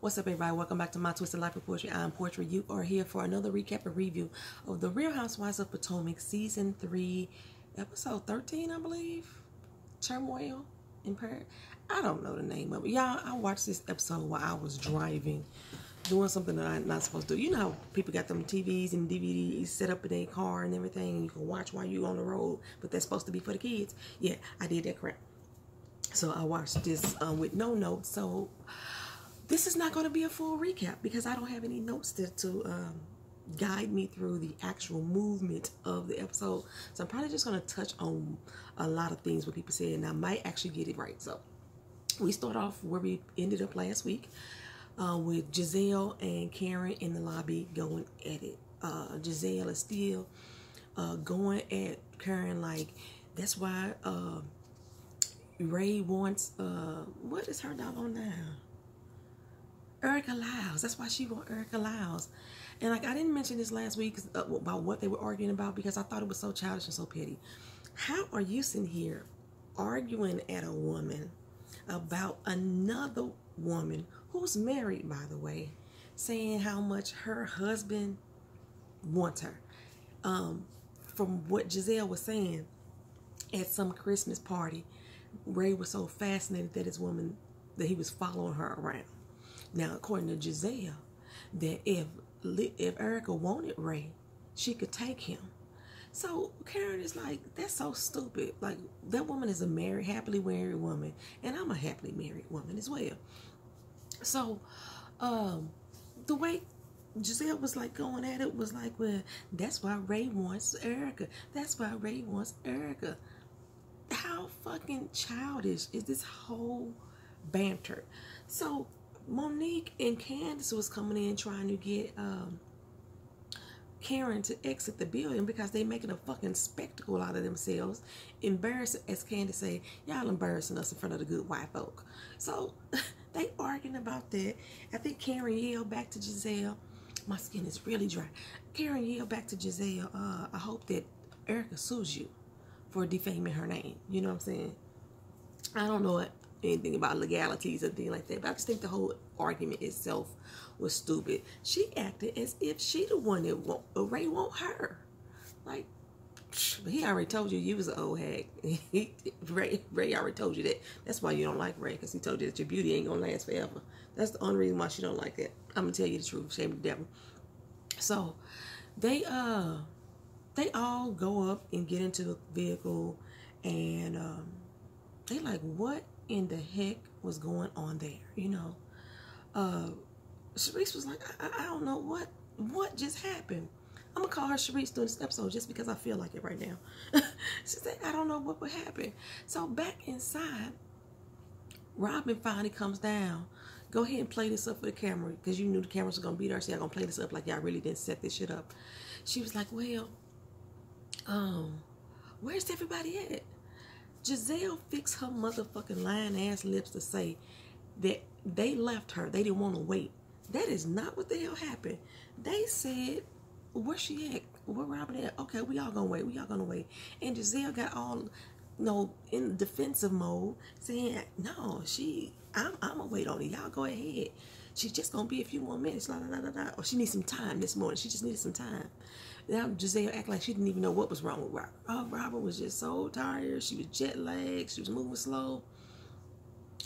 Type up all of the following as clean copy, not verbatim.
What's up, everybody? Welcome back to my Twisted Life of Poetry. I'm Poetry. You are here for another recap and review of The Real Housewives of Potomac, Season 3, Episode 13, I believe. Turmoil in Paris. I don't know the name of it. Y'all, I watched this episode while I was driving, doing something that I'm not supposed to do. You know how people got them TVs and DVDs set up in their car and everything, and you can watch while you're on the road, but that's supposed to be for the kids. Yeah, I did that crap. So I watched this with no notes. So this is not going to be a full recap because I don't have any notes to guide me through the actual movement of the episode. So I'm probably just going to touch on a lot of things what people said, and I might actually get it right. So we start off where we ended up last week with Giselle and Karen in the lobby going at it. Giselle is still going at Karen like, that's why Ray wants, what is her doggone now? Erica Lyles. That's why she wants Erica Lyles. And like, I didn't mention this last week about what they were arguing about because I thought it was so childish and so petty. How are you sitting here arguing at a woman about another woman who's married, by the way, saying how much her husband wants her? From what Giselle was saying at some Christmas party, Ray was so fascinated that his woman, that he was following her around. Now, according to Giselle, that if Erica wanted Ray, she could take him. So Karen is like, that's so stupid. Like, that woman is a happily married woman, and I'm a happily married woman as well. So, the way Giselle was like going at it was like, well, that's why Ray wants Erica. That's why Ray wants Erica. How fucking childish is this whole banter? So Monique and Candace was coming in trying to get Karen to exit the building because they making a fucking spectacle out of themselves. Embarrassing, as Candace say, y'all embarrassing us in front of the good white folk. So they arguing about that. I think Karen yelled back to Giselle, my skin is really dry. Karen yelled back to Giselle, I hope that Erica sues you for defaming her name. You know what I'm saying? I don't know anything about legalities or things like that, but I just think the whole argument itself was stupid. She acted as if she the one that Ray want her. Like, he already told you was an old hag. Ray already told you that. That's why you don't like Ray, because he told you that your beauty ain't gonna last forever. That's the only reason why she don't like that. I'm gonna tell you the truth. Shame the devil. So they all go up and get into the vehicle, and they like, what in the heck was going on there? You know, Sharice was like, I don't know what just happened. I'm gonna call her Sharice during this episode just because I feel like it right now. She said, I don't know what would happen. So back inside, Robin finally comes down. Go ahead and play this up for the camera, because you knew the cameras were gonna be there, so y'all gonna play this up like y'all really didn't set this shit up. She was like, well, where's everybody at? Giselle fixed her motherfucking lying ass lips to say that they left her. They didn't want to wait. That is not what the hell happened. They said, where's she at? Where Robin at? Okay, we all gonna wait. We all gonna wait. And Giselle got all, you know, in defensive mode, saying, no, I'm gonna wait on it. Y'all go ahead. She's just gonna be a few more minutes. La, la, la, la, la. Or she needs some time this morning. She just needed some time. Now Giselle act like she didn't even know what was wrong with Robin. Oh, Robin was just so tired. She was jet lagged. She was moving slow.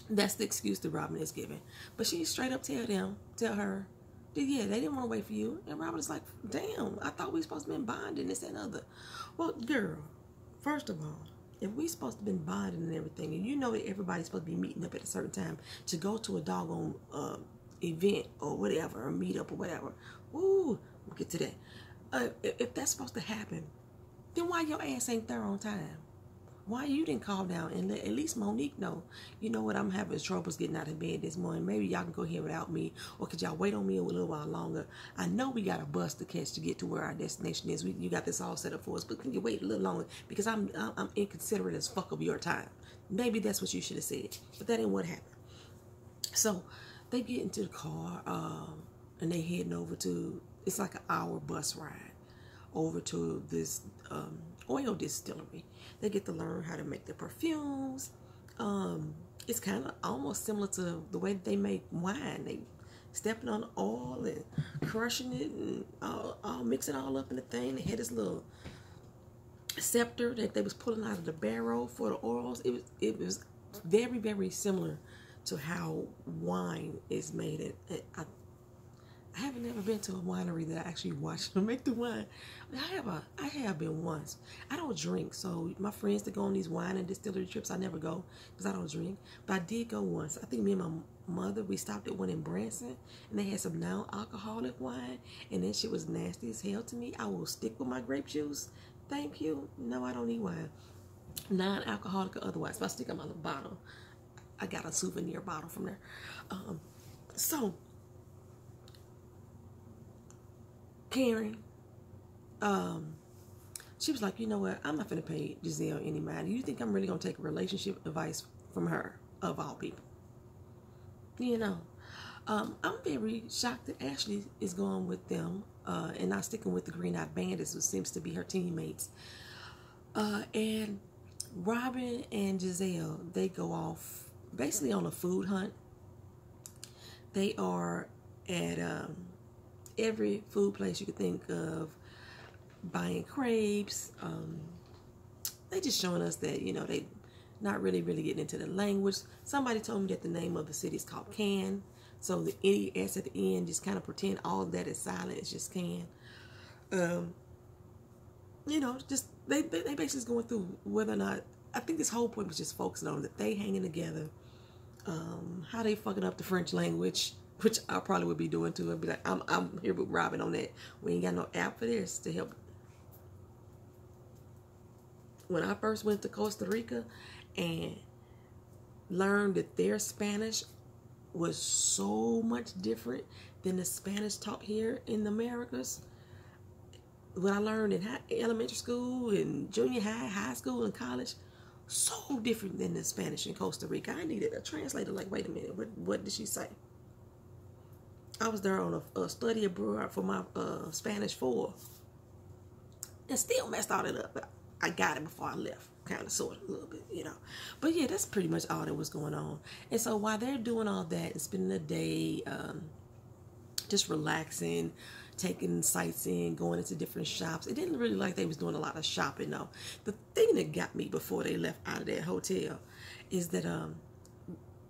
That's the excuse that Robin is giving. But she straight up tell her, yeah, they didn't want to wait for you. And Robin is like, damn, I thought we were supposed to be bonding, this and other. Well, girl, first of all, if we supposed to be bonding and everything, and you know that everybody's supposed to be meeting up at a certain time to go to a doggone event or whatever, or meet up or whatever. Ooh, we'll get to that. If that's supposed to happen, then why your ass ain't there on time? Why you didn't call down and let at least Monique know, you know what, I'm having troubles getting out of bed this morning. Maybe y'all can go here without me, or could y'all wait on me a little while longer? I know we got a bus to catch to get to where our destination is. You got this all set up for us, but can you wait a little longer? Because I'm inconsiderate as fuck of your time. Maybe that's what you should have said, but that ain't what happened. So they get into the car, and they heading over to, it's like an hour bus ride over to this oil distillery. They get to learn how to make the perfumes. It's kind of almost similar to the way that they make wine. stepping on the oil and crushing it and all mix it all up in the thing. They had this little scepter that they was pulling out of the barrel for the oils. It was very, very similar to how wine is made. I haven't ever been to a winery that I actually watched them make the wine. I have been once. I don't drink, so my friends that go on these wine and distillery trips, I never go because I don't drink. But I did go once. I think me and my mother, we stopped at one in Branson, and they had some non-alcoholic wine, and that shit was nasty as hell to me. I will stick with my grape juice. Thank you. No, I don't need wine. Non-alcoholic or otherwise. If I stick on my little bottle, I got a souvenir bottle from there. So Karen, she was like, you know what? I'm not going to pay Giselle any mind. You think I'm really going to take relationship advice from her, of all people? You know, I'm very shocked that Ashley is going with them and not sticking with the Green Eyed Bandits, who seems to be her teammates. And Robin and Giselle, they go off basically on a food hunt. They are at every food place you could think of, buying crepes. They just showing us that, you know, they not really getting into the language. Somebody told me that the name of the city is called Can, so the N-E-S at the end, just kind of pretend all of that is silent. It's just Can. You know, just they basically just going through whether or not, I think this whole point was just focusing on that they hanging together, how they fucking up the French language, which I probably would be doing too. I'd be like, I'm here with Robin on that. We ain't got no app for this to help. When I first went to Costa Rica and learned that their Spanish was so much different than the Spanish taught here in the Americas. What I learned in elementary school and junior high, high school, and college, so different than the Spanish in Costa Rica. I needed a translator. Like, wait a minute, what did she say? I was there on a study abroad for my Spanish 4, and still messed all that up. I got it before I left, kind of, sort of, a little bit, you know. But yeah, that's pretty much all that was going on. And so while they're doing all that and spending the day just relaxing, taking sightseeing, going into different shops, it didn't really like they was doing a lot of shopping, though. The thing that got me before they left out of that hotel is that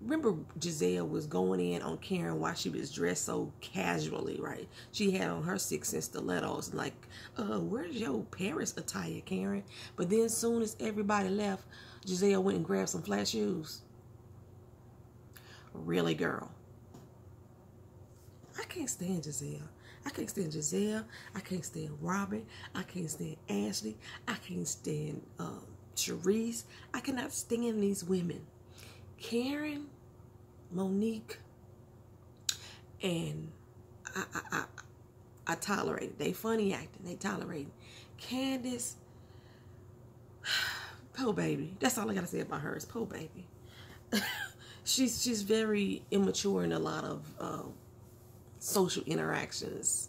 remember, Giselle was going in on Karen while she was dressed so casually, right? She had on her 6-inch stilettos, and like, where's your Paris attire, Karen? But then as soon as everybody left, Giselle went and grabbed some flat shoes. Really, girl? I can't stand Giselle. I can't stand Giselle. I can't stand Robin. I can't stand Ashley. I can't stand Charisse. I cannot stand these women. Karen, Monique, and I tolerate it. They funny acting. They tolerate it. Candace, poor baby. That's all I gotta say about her is poor baby. she's very immature in a lot of social interactions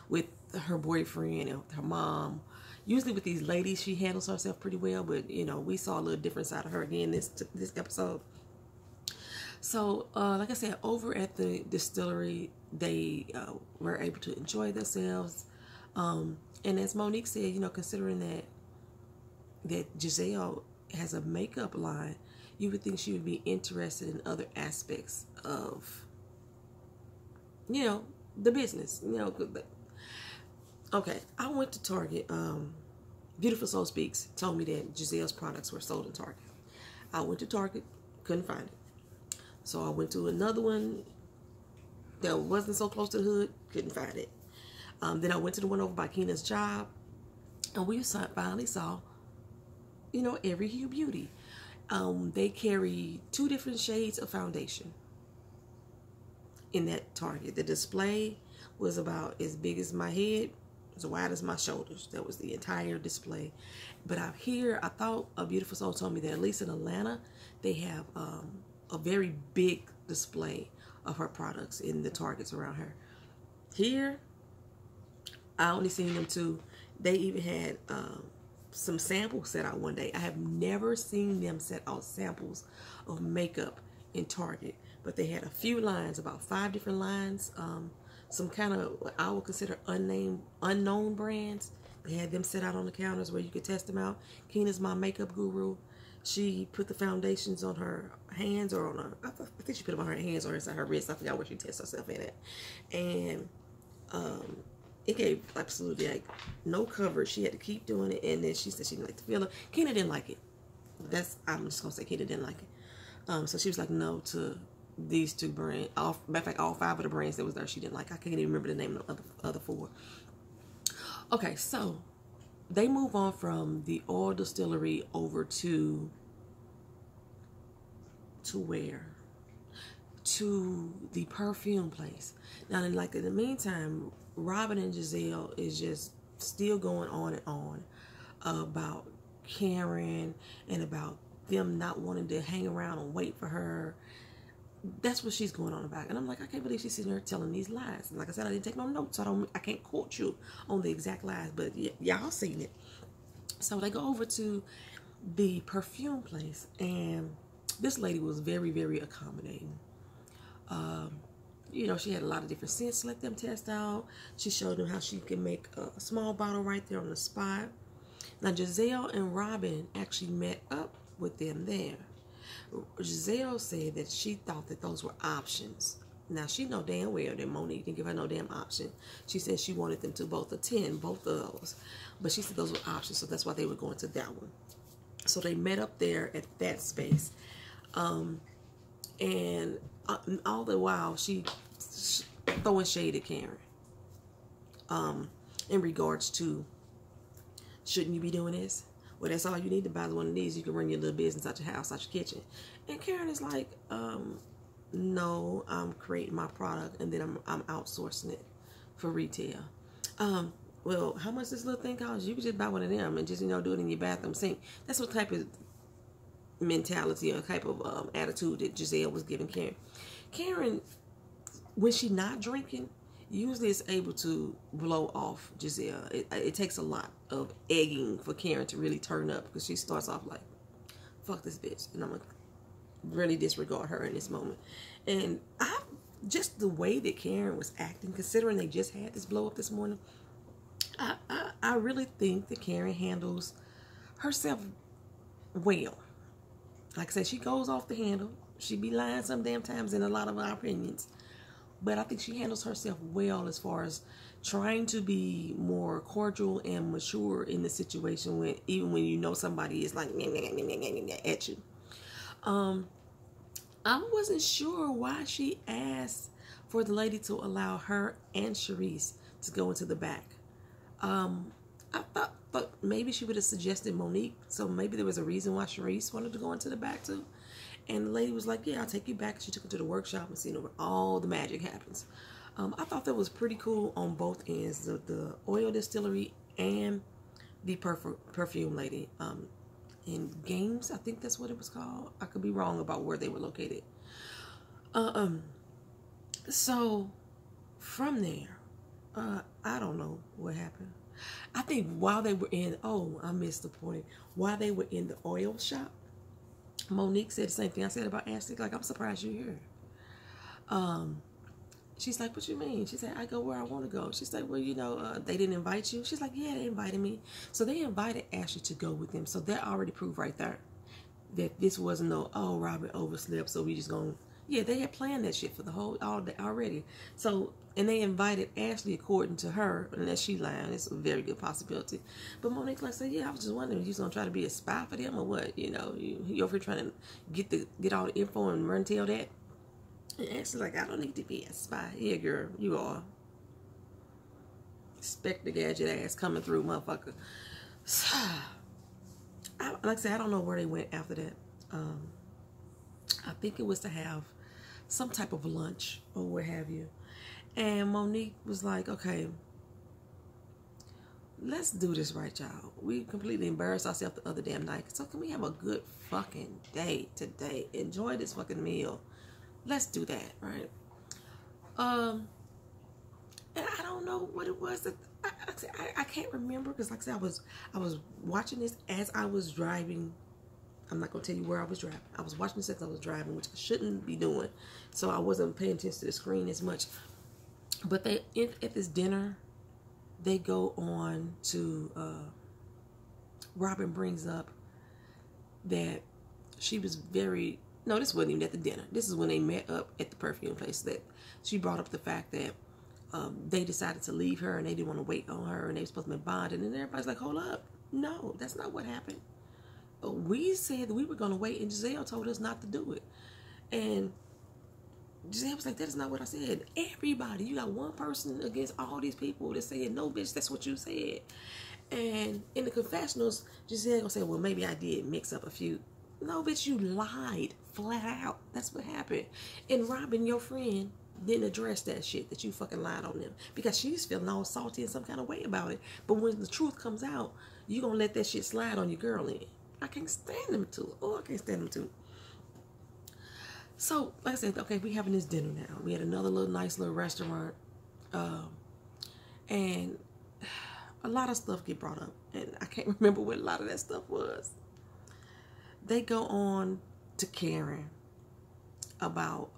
with her boyfriend and with her mom. Usually with these ladies, she handles herself pretty well, but you know, we saw a little different side of her again this episode. So, like I said, over at the distillery, they were able to enjoy themselves. And as Monique said, you know, considering that Giselle has a makeup line, you would think she would be interested in other aspects of, you know, the business. You know, okay, I went to Target. Beautiful Soul Speaks told me that Giselle's products were sold in Target. I went to Target, couldn't find it. So I went to another one that wasn't so close to the hood, couldn't find it. Then I went to the one over by Keena's job, and we finally saw, you know, Every Hue Beauty. They carry 2 different shades of foundation in that Target. The display was about as big as my head, as wide as my shoulders. That was the entire display. But out here, I thought a Beautiful Soul told me that at least in Atlanta, they have a very big display of her products in the Targets around her. Here, I only seen them 2. They even had some samples set out one day. I have never seen them set out samples of makeup in Target. but they had a few lines, about 5 different lines. Some kind of what I would consider unknown brands. They had them set out on the counters where you could test them out. Keena's my makeup guru. She put the foundations on her hands or on her, I think she put them on her hands or inside her wrist. I forgot where she tests herself in it. And it gave absolutely like no coverage. She had to keep doing it, and then she said she didn't like the feeling. Keena didn't like it. I'm just gonna say Keena didn't like it. So she was like no to these 2 brands. Matter of fact, all 5 of the brands that was there she didn't like. I can't even remember the name of the other 4. Okay, so they move on from the oil distillery over to where? To the perfume place. Now, in the meantime, Robin and Giselle is just still going on and on about Karen and about them not wanting to hang around and wait for her. That's what she's going on about. And I'm like, I can't believe she's sitting there telling these lies. And like I said, I didn't take no notes, so I can't quote you on the exact lies, but y'all seen it. So they go over to the perfume place, and this lady was very, very accommodating. You know, she had a lot of different scents to let them test out. She showed them how she can make a small bottle right there on the spot. Now, Giselle and Robin actually met up with them there. Giselle said that she thought that those were options. Now, she know damn well that Monique didn't give her no damn option. She said she wanted them to both attend, both of those. But she said those were options, so that's why they were going to that one. So they met up there at that space. And all the while, she throwing shade at Karen. In regards to, shouldn't you be doing this? Well, that's all you need to buy is one of these. You can run your little business out your house, out your kitchen. And Karen is like, no, I'm creating my product and then I'm outsourcing it for retail. Well, how much this little thing costs? You can just buy one of them and just, you know, do it in your bathroom sink. That's what type of mentality or type of attitude that Giselle was giving Karen. Karen, when she's not drinking, usually is able to blow off Giselle. It takes a lot of egging for Karen to really turn up, because she starts off like, fuck this bitch, and I'm going to really disregard her in this moment. And just the way that Karen was acting, considering they just had this blow up this morning, I really think that Karen handles herself well. Like I said, she goes off the handle. She be lying some damn times in a lot of our opinions. But I think she handles herself well as far as trying to be more cordial and mature in the situation, even when you know somebody is like at you. I wasn't sure why she asked for the lady to allow her and Sharice to go into the back. I thought maybe she would have suggested Monique, so maybe there was a reason why Sharice wanted to go into the back too. And the lady was like, yeah, I'll take you back. She took her to the workshop and seen where all the magic happens. I thought that was pretty cool on both ends, the oil distillery and the perfume lady. In Games, I think that's what it was called. I could be wrong about where they were located. So from there, I don't know what happened. I think while they were in, I missed the point. While they were in the oil shop, Monique said the same thing I said about Ashley. Like, I'm surprised you're here. She's like, what you mean? She said, I go where I want to go. She's like, well, you know, they didn't invite you. She's like, yeah, they invited me. So they invited Ashley to go with them. So that already proved right there that this wasn't no, Robert overslept, so we just going to, yeah, they had planned that shit for the all day already. So, and they invited Ashley according to her, unless she lying. It's a very good possibility. But Monique like said, yeah, I was just wondering, you going to try to be a spy for them or what? You know, you over here trying to get all the info and run tell that? And Ashley's like, I don't need to be a spy. Yeah, girl, you are. Spectre gadget ass coming through, motherfucker. So, like I said, I don't know where they went after that. I think it was to have some type of lunch or what have you. And Monique was like, okay, let's do this right, y'all. We completely embarrassed ourselves the other damn night. So can we have a good fucking day today? Enjoy this fucking meal. Let's do that, right? And I don't know what it was that I can't remember, because like I said, I was watching this as I was driving I'm not going to tell you where I was driving. I was watching this as I was driving, which I shouldn't be doing. So I wasn't paying attention to the screen as much. But they at this dinner, they go on to, Robin brings up that she was very, no, this wasn't even at the dinner. This is when they met up at the perfume place, that she brought up the fact that they decided to leave her and they didn't want to wait on her and they were supposed to be bonded. And everybody's like, hold up. No, that's not what happened. We said that we were going to wait and Giselle told us not to do it. And Giselle was like, that is not what I said. Everybody, you got one person against all these people that said, no, bitch, that's what you said. And in the confessionals, Giselle gonna say, well, maybe I did mix up a few. No, bitch, you lied flat out. That's what happened. And Robin, your friend, didn't address that shit that you fucking lied on them because she's feeling all salty in some kind of way about it. But when the truth comes out, you gonna let that shit slide on your girl in. I can't stand them too. Oh, I can't stand them too. So, like I said, okay, we having this dinner now. We had another nice little restaurant. And a lot of stuff get brought up. And I can't remember what a lot of that stuff was. They go on to Karen about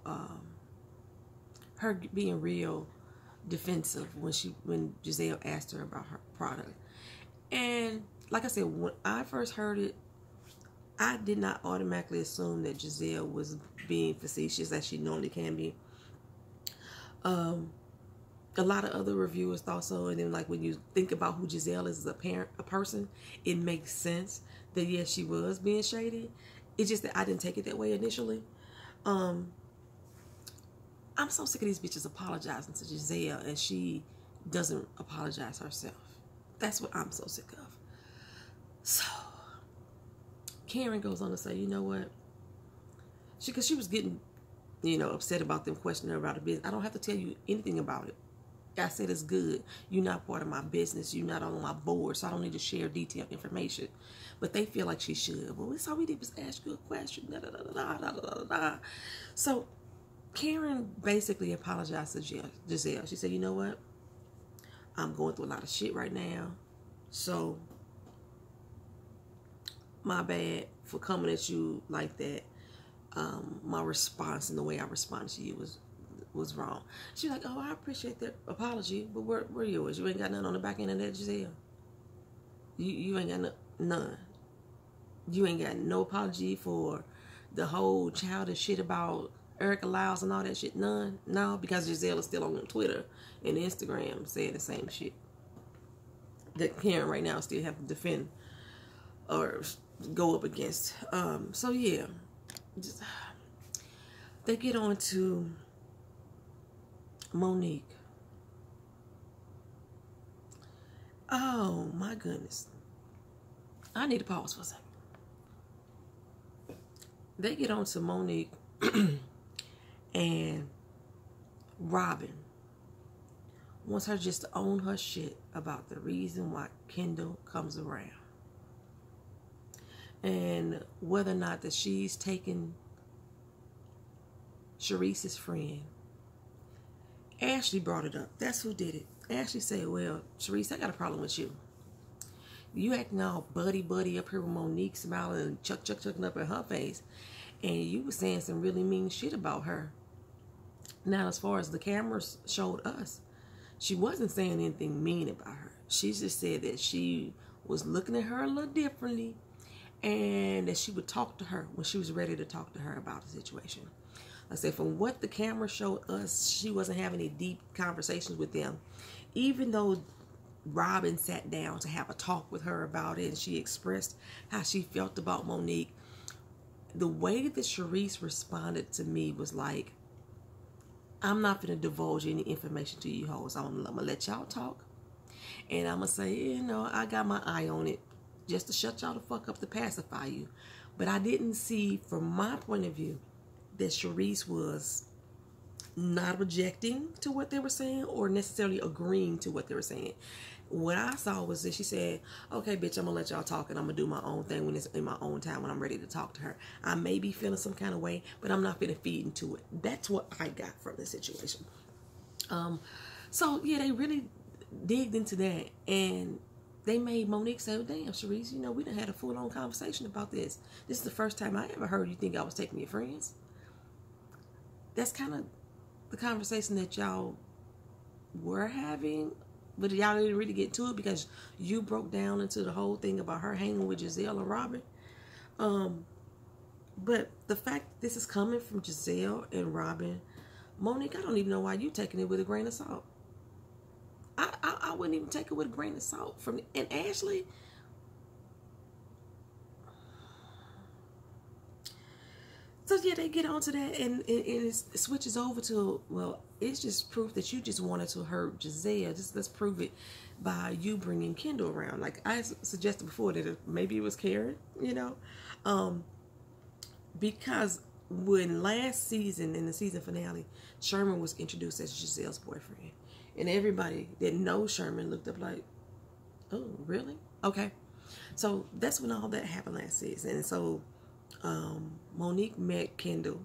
her being real defensive when Giselle asked her about her product. And like I said, when I first heard it, I did not automatically assume that Giselle was being facetious as she normally can be. A lot of other reviewers thought so, and then like when you think about who Giselle is as a person, it makes sense that yes, she was being shady. It's just that I didn't take it that way initially. I'm so sick of these bitches apologizing to Giselle and she doesn't apologize herself. That's what I'm so sick of. So Karen goes on to say, you know what? Because she was getting, upset about them questioning her about the business. I don't have to tell you anything about it. I said it's good. You're not part of my business. You're not on my board, so I don't need to share detailed information. But they feel like she should. Well, that's all we did was ask you a question. Da, da, da, da, da, da, da. So Karen basically apologized to Giselle. She said, you know what? I'm going through a lot of shit right now. So my bad for coming at you like that. My response and the way I responded to you was wrong. She's like, oh, I appreciate that apology, but where yours? You ain't got nothing on the back end of that, Giselle. You ain't got none. You ain't got no apology for the whole childish shit about Erica Lyles and all that shit. None. No, because Giselle is still on Twitter and Instagram saying the same shit that Karen right now still have to defend or go up against. So yeah, they get on to Monique. Oh my goodness. I need to pause for a second. They get on to Monique and Robin wants her just to own her shit about the reason why Kendall comes around. And whether or not that she's taken Sharice's friend. Ashley brought it up. That's who did it. Ashley said, well, Sharice, I got a problem with you. You acting all buddy up here with Monique smiling and chucking up in her face. And you were saying some really mean shit about her. Now, as far as the cameras showed us, she wasn't saying anything mean about her. She just said that she was looking at her a little differently and that she would talk to her when she was ready to talk to her about the situation. I said, from what the camera showed us, she wasn't having any deep conversations with them. Even though Robin sat down to have a talk with her about it and she expressed how she felt about Monique, the way that Sharice responded to me was like, I'm not going to divulge any information to you hoes. I'm going to let y'all talk. And I'm going to say, I got my eye on it just to shut y'all the fuck up to pacify you. But I didn't see, from my point of view, that Sharice was not objecting to what they were saying or necessarily agreeing to what they were saying. What I saw was that she said, okay, bitch, I'm going to let y'all talk and I'm going to do my own thing when it's in my own time when I'm ready to talk to her. I may be feeling some kind of way, but I'm not going to feed into it. That's what I got from the situation. So, yeah, they really digged into that. And they made Monique say, oh, damn, Sharice, we done had a full-on conversation about this. This is the first time I ever heard you think I was taking your friends. That's kind of the conversation that y'all were having, but y'all didn't really get to it because you broke down into the whole thing about her hanging with Giselle and Robin. But the fact that this is coming from Giselle and Robin, Monique, I don't even know why you taking it with a grain of salt. I wouldn't even take it with a grain of salt. And Ashley, so yeah, they get onto that, and it switches over to, well, it's just proof that you just wanted to hurt Giselle. Just let's prove it by you bringing Kendall around. Like I suggested before, that maybe it was Karen, because when last season, in the season finale, Sherman was introduced as Giselle's boyfriend, and everybody that knows Sherman looked up like, oh, really? Okay. So that's when all that happened last season. And so Monique met Kendall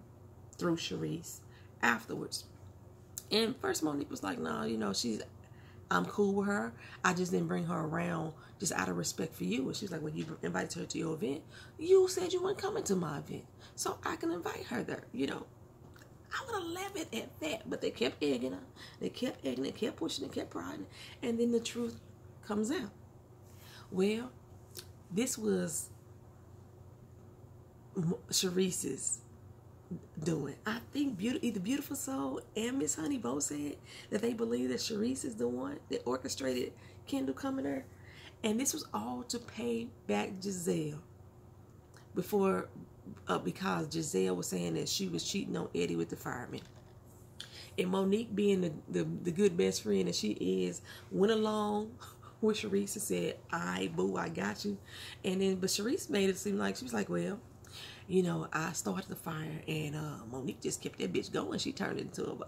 through Sharice afterwards. And first Monique was like, no, I'm cool with her. I just didn't bring her around just out of respect for you. And she's like, when you invited her to your event, you said you weren't coming to my event, so I can invite her there. I would have left it at that, but they kept egging her. They kept egging, they kept pushing, they kept prodding, and then the truth comes out. Well, this was Sharice's doing. I think either Beautiful Soul and Miss Honey both said that they believe that Sharice is the one that orchestrated Kendall coming there, and this was all to pay back Giselle because Giselle was saying that she was cheating on Eddie with the fireman. And Monique, being the good best friend that she is, went along with Sharice and said, "Aight, boo, I got you." But Sharice made it seem like she was like, well, I started the fire, and Monique just kept that bitch going. She turned it into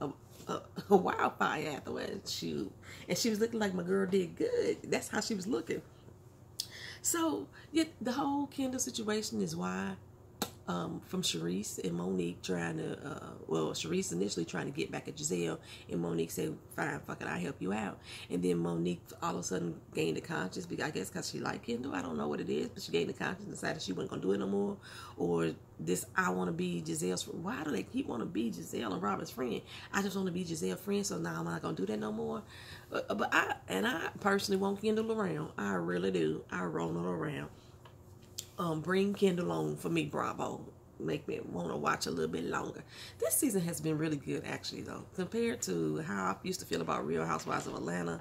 a wildfire afterwards. Shoot. And she was looking like my girl did good. That's how she was looking. So, yeah, the whole Kendall situation is why, from Sharice and Monique trying to, Sharice initially trying to get back at Giselle, and Monique said, fine, fuck it, I'll help you out. And then Monique all of a sudden gained the conscience, I guess because she liked Kendall, I don't know what it is, but she gained the conscience and decided she wasn't going to do it no more. Or this, I want to be Giselle's friend. Why do they keep want to be Giselle and Robert's friend? I just want to be Giselle's friend, so now I'm not going to do that no more. But I personally want Kendall around. I really do. I roll her around. Bring Kendall on for me, Bravo. Make me want to watch a little bit longer. This season has been really good, actually, though. Compared to how I used to feel about Real Housewives of Atlanta,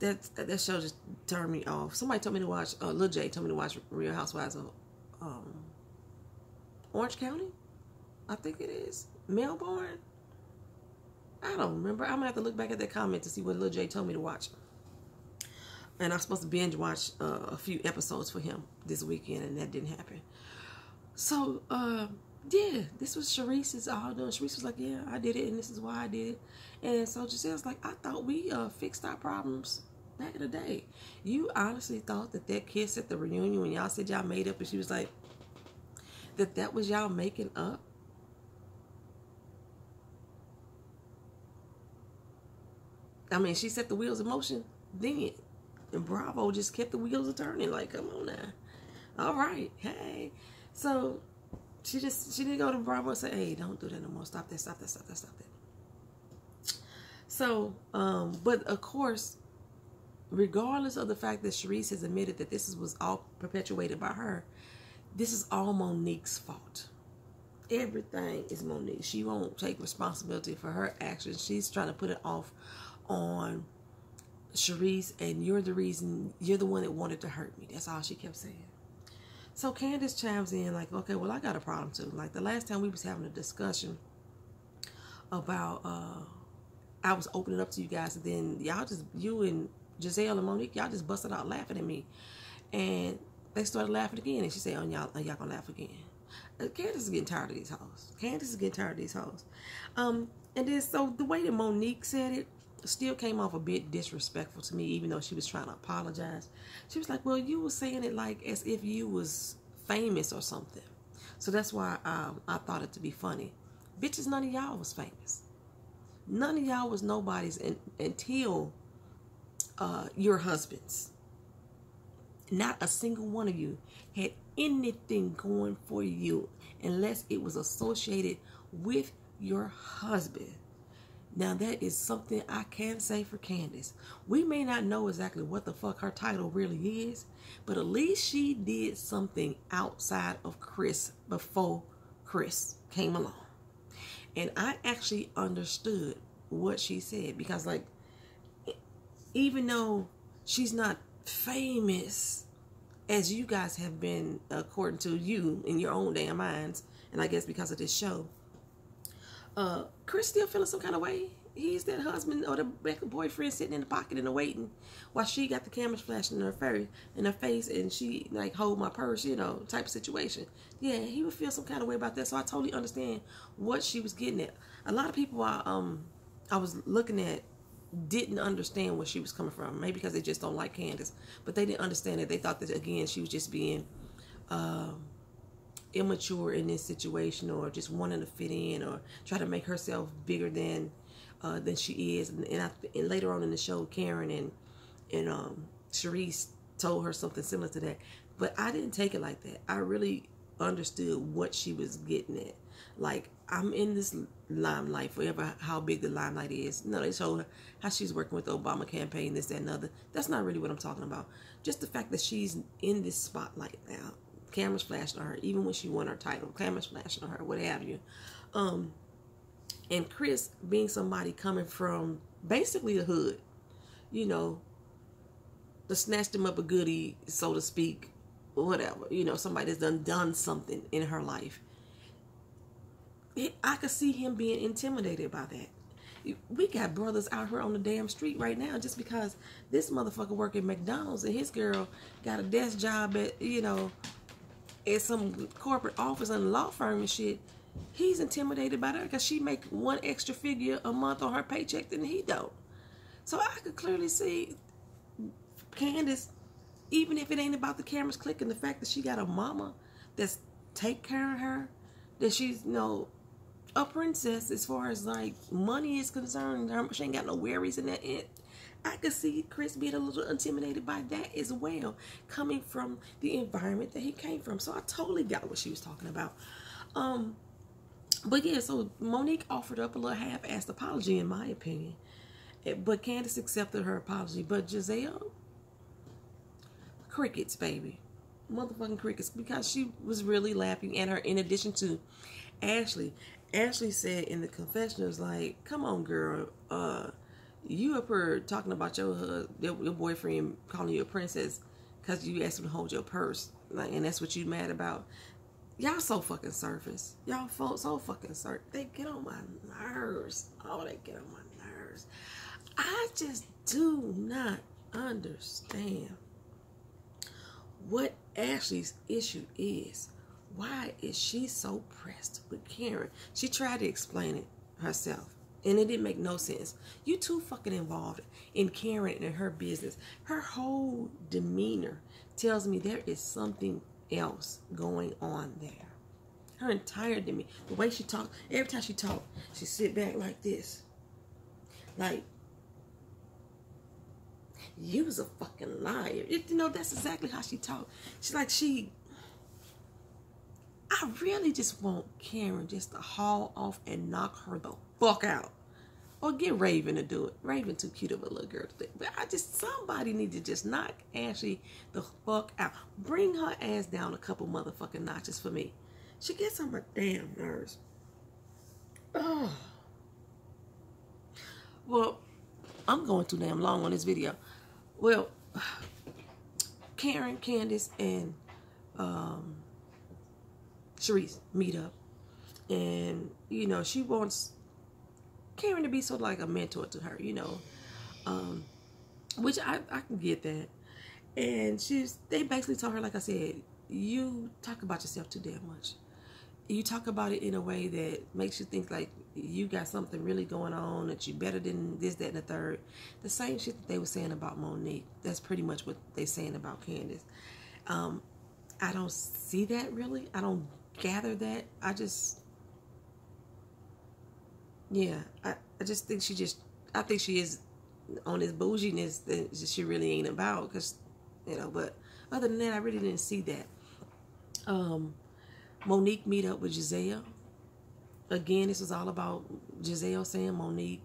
that show just turned me off. Somebody told me to watch, Lil J told me to watch Real Housewives of Orange County, I think it is. Melbourne? I don't remember. I'm going to have to look back at that comment to see what Lil J told me to watch. And I was supposed to binge watch a few episodes for him this weekend, and that didn't happen. So, yeah, this was Sharice's all doing. Sharice was like, yeah, I did it, and this is why I did it. And so Giselle's like, I thought we fixed our problems back in the day. You honestly thought that kiss at the reunion when y'all said y'all made up, and she was like, that was y'all making up? I mean, she set the wheels in motion then. And Bravo just kept the wheels turning. Like, come on now. All right. Hey. So she didn't go to Bravo and say, hey, don't do that no more. Stop that, stop that, stop that, stop that. So, but of course, regardless of the fact that Sharice has admitted that this was all perpetuated by her, this is all Monique's fault. Everything is Monique. She won't take responsibility for her actions. She's trying to put it off on Sharice, and you're the one that wanted to hurt me. That's all she kept saying. So Candace chimes in like, okay, well, I got a problem too. Like the last time we was having a discussion about, I was opening up to you guys, and then you and Giselle and Monique, y'all just busted out laughing at me. And they started laughing again, and she said, y'all gonna laugh again. Candace is getting tired of these hoes. Candace is getting tired of these hoes. And then, so the way that Monique said it still came off a bit disrespectful to me, even though she was trying to apologize. She was like, well, you were saying it like as if you was famous or something. So that's why I thought it to be funny. Bitches, none of y'all was famous. None of y'all was nobodies until your husbands. Not a single one of you had anything going for you unless it was associated with your husband. Now, that is something I can say for Candace. We may not know exactly what the fuck her title really is, but at least she did something outside of Chris before Chris came along. And I actually understood what she said, because, like, even though she's not famous as you guys have been, according to you in your own damn minds, and I guess because of this show, Chris still feeling some kind of way. He's that husband or the boyfriend sitting in the pocket and waiting while she got the cameras flashing in her face, and she like, hold my purse, you know, type of situation. Yeah, he would feel some kind of way about that. So I totally understand what she was getting at. A lot of people I was looking at didn't understand where she was coming from. Maybe because they just don't like Candace, but they didn't understand it. They thought that, again, she was just being immature in this situation, or just wanting to fit in, or try to make herself bigger than she is. And later on in the show, Karen and Sharice told her something similar to that. But I didn't take it like that. I really understood what she was getting at. Like, I'm in this limelight forever, how big the limelight is. No, they showed her how she's working with the Obama campaign, this, that, and other. That's not really what I'm talking about. Just the fact that she's in this spotlight now. Cameras flashing on her, even when she won her title. Cameras flashing on her, what have you. And Chris being somebody coming from basically the hood, you know, the snatched him up a goodie, so to speak, or whatever. You know, somebody that's done something in her life. I could see him being intimidated by that. We got brothers out here on the damn street right now just because this motherfucker work at McDonald's and his girl got a desk job at, you know, at some corporate office and law firm and shit. He's intimidated by that because she make one extra figure a month on her paycheck than he don't. So I could clearly see Candace, even if it ain't about the cameras clicking, the fact that she got a mama that's take care of her, that she's, you know, a princess as far as like money is concerned. She ain't got no worries in that. I could see Chris being a little intimidated by that as well, coming from the environment that he came from. So I totally got what she was talking about. But yeah, so Monique offered up a little half-assed apology, in my opinion. But Candace accepted her apology. But Giselle, crickets, baby. Motherfucking crickets. Because she was really laughing at her, in addition to Ashley. Ashley said in the confessionals, like, come on, girl. You up here talking about your boyfriend calling you a princess because you asked him to hold your purse. Like, and that's what you mad about. Y'all so fucking surface. Y'all so fucking surface. They get on my nerves. Oh, they get on my nerves. I just do not understand what Ashley's issue is. Why is she so pressed with Karen? She tried to explain it herself, and it didn't make no sense. You too fucking involved in Karen and her business. Her whole demeanor tells me there is something else going on there. Her entire demeanor, the way she talks, every time she talks, she sit back like this. Like, you was a fucking liar. You know, that's exactly how she talks. She's like, I really just want Karen just to haul off and knock her the fuck out. Or get Raven to do it. Raven too cute of a little girl to do it. But somebody need to just knock Ashley the fuck out. Bring her ass down a couple motherfucking notches for me. She gets on my damn nerves. Oh. Well, I'm going too damn long on this video. Well, Karen, Candace, and Sharice meet up. And, you know, she wants Karen to be sort of like a mentor to her, you know, which I can get that. And they basically told her, like I said, you talk about yourself too damn much. You talk about it in a way that makes you think like you got something really going on, that you better than this, that, and the third. The same shit that they were saying about Monique. That's pretty much what they're saying about Candace. I don't see that really. I don't gather that. I just think I think she is on this bouginess that she really ain't about, because, you know, but Other than that, I really didn't see that. Monique meet up with Giselle. Again, this was all about Giselle saying, Monique,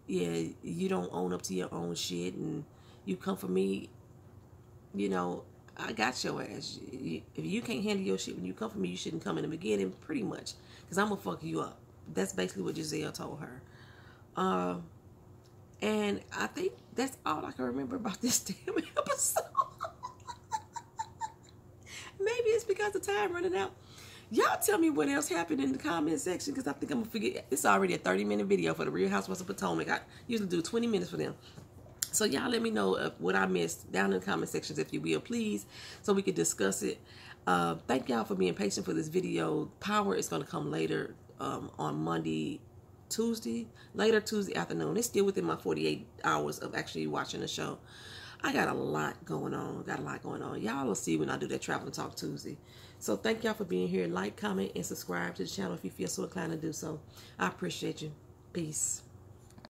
yeah, you don't own up to your own shit, and you come for me, you know, I got your ass. If you can't handle your shit when you come for me, you shouldn't come in the beginning, pretty much, because I'm going to fuck you up. That's basically what Giselle told her. And I think that's all I can remember about this damn episode. Maybe it's because the time running out. Y'all tell me what else happened in the comment section, because I think I'm going to forget. It's already a 30-minute video for the Real Housewives of Potomac. I usually do 20 minutes for them. So y'all let me know what I missed down in the comment sections, if you will, please, so we can discuss it. Thank y'all for being patient for this video. Power is going to come later on Monday, later Tuesday afternoon. It's still within my 48 hours of actually watching the show. I got a lot going on. Y'all will see when I do that Travel and Talk Tuesday. So thank y'all for being here. Like, comment, and subscribe to the channel if you feel so inclined to do so. I appreciate you. Peace.